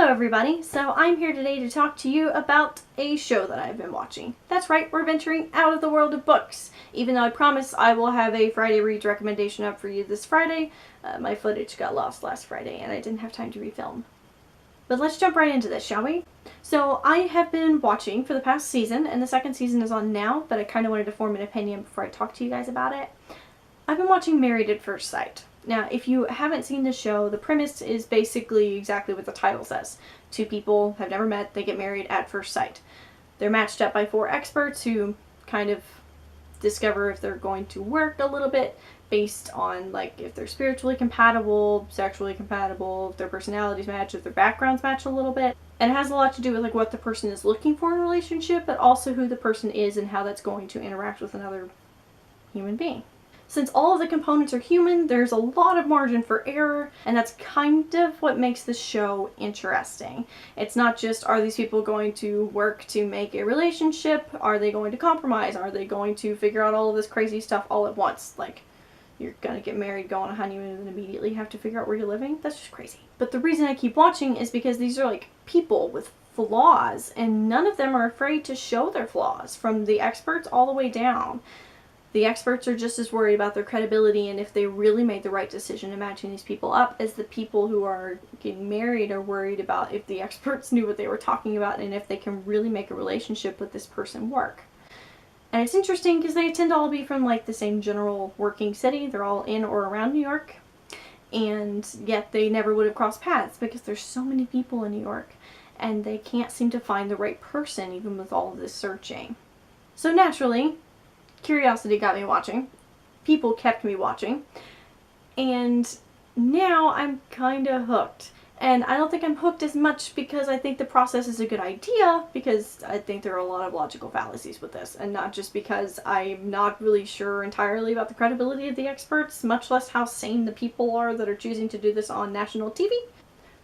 Hello everybody, so I'm here today to talk to you about a show that I've been watching. That's right, we're venturing out of the world of books. Even though I promise I will have a Friday Reads recommendation up for you this Friday, my footage got lost last Friday and I didn't have time to refilm. But let's jump right into this, shall we? So I have been watching for the past season, and the second season is on now, but I kind of wanted to form an opinion before I talk to you guys about it. I've been watching Married at First Sight. Now, if you haven't seen the show, the premise is basically exactly what the title says. Two people have never met, they get married at first sight. They're matched up by four experts who kind of discover if they're going to work a little bit based on, like, if they're spiritually compatible, sexually compatible, if their personalities match, if their backgrounds match a little bit. And it has a lot to do with, like, what the person is looking for in a relationship, but also who the person is and how that's going to interact with another human being. Since all of the components are human, there's a lot of margin for error, and that's kind of what makes the show interesting. It's not just, are these people going to work to make a relationship? Are they going to compromise? Are they going to figure out all of this crazy stuff all at once? Like, you're gonna get married, go on a honeymoon, and then immediately have to figure out where you're living? That's just crazy. But the reason I keep watching is because these are, like, people with flaws, and none of them are afraid to show their flaws, from the experts all the way down. The experts are just as worried about their credibility and if they really made the right decision in matching these people up as the people who are getting married are worried about if the experts knew what they were talking about and if they can really make a relationship with this person work. And it's interesting because they tend to all be from, like, the same general working city. They're all in or around New York, and yet they never would have crossed paths because there's so many people in New York and they can't seem to find the right person even with all of this searching. So naturally, curiosity got me watching, people kept me watching, and now I'm kinda hooked. And I don't think I'm hooked as much because I think the process is a good idea, because I think there are a lot of logical fallacies with this, and not just because I'm not really sure entirely about the credibility of the experts, much less how sane the people are that are choosing to do this on national TV.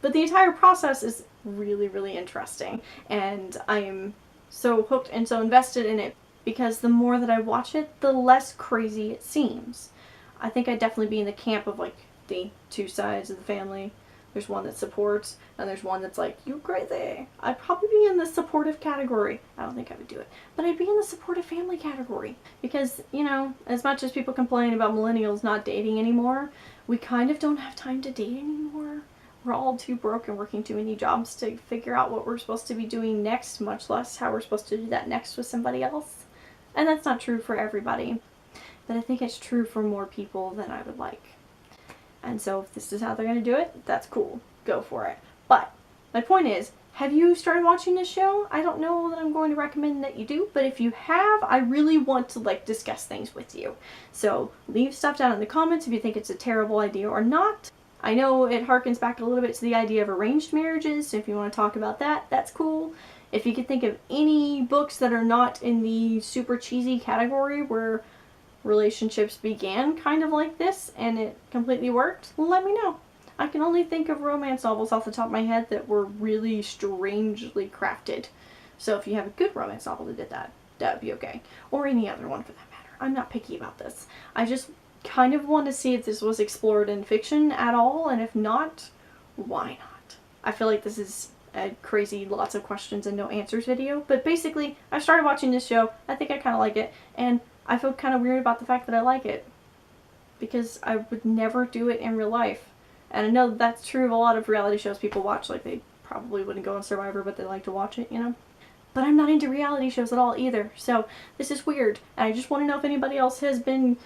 But the entire process is really, really interesting, and I'm so hooked and so invested in it because the more that I watch it, the less crazy it seems. I think I'd definitely be in the camp of, like, the two sides of the family. There's one that supports, and there's one that's like, you crazy. I'd probably be in the supportive category. I don't think I would do it, but I'd be in the supportive family category. Because, you know, as much as people complain about millennials not dating anymore, we kind of don't have time to date anymore. We're all too broke and working too many jobs to figure out what we're supposed to be doing next, much less how we're supposed to do that next with somebody else. And that's not true for everybody, but I think it's true for more people than I would like. And so if this is how they're going to do it, that's cool. Go for it. But my point is, have you started watching this show? I don't know that I'm going to recommend that you do, but if you have, I really want to, like, discuss things with you. So leave stuff down in the comments if you think it's a terrible idea or not. I know it harkens back a little bit to the idea of arranged marriages, so if you want to talk about that, that's cool. If you could think of any books that are not in the super cheesy category where relationships began kind of like this and it completely worked, let me know. I can only think of romance novels off the top of my head that were really strangely crafted. So if you have a good romance novel that did that, that would be okay. Or any other one for that matter. I'm not picky about this. I just kind of want to see if this was explored in fiction at all, and if not, why not? I feel like this is a crazy lots of questions and no answers video, but basically I started watching this show, I think I kind of like it, and I feel kind of weird about the fact that I like it because I would never do it in real life. And I know that's true of a lot of reality shows people watch, like they probably wouldn't go on Survivor but they like to watch it, you know? But I'm not into reality shows at all either, so this is weird, and I just want to know if anybody else has been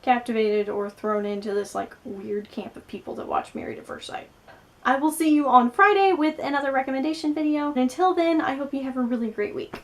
captivated or thrown into this, like, weird camp of people that watch Married at First Sight. I will see you on Friday with another recommendation video. And until then, I hope you have a really great week.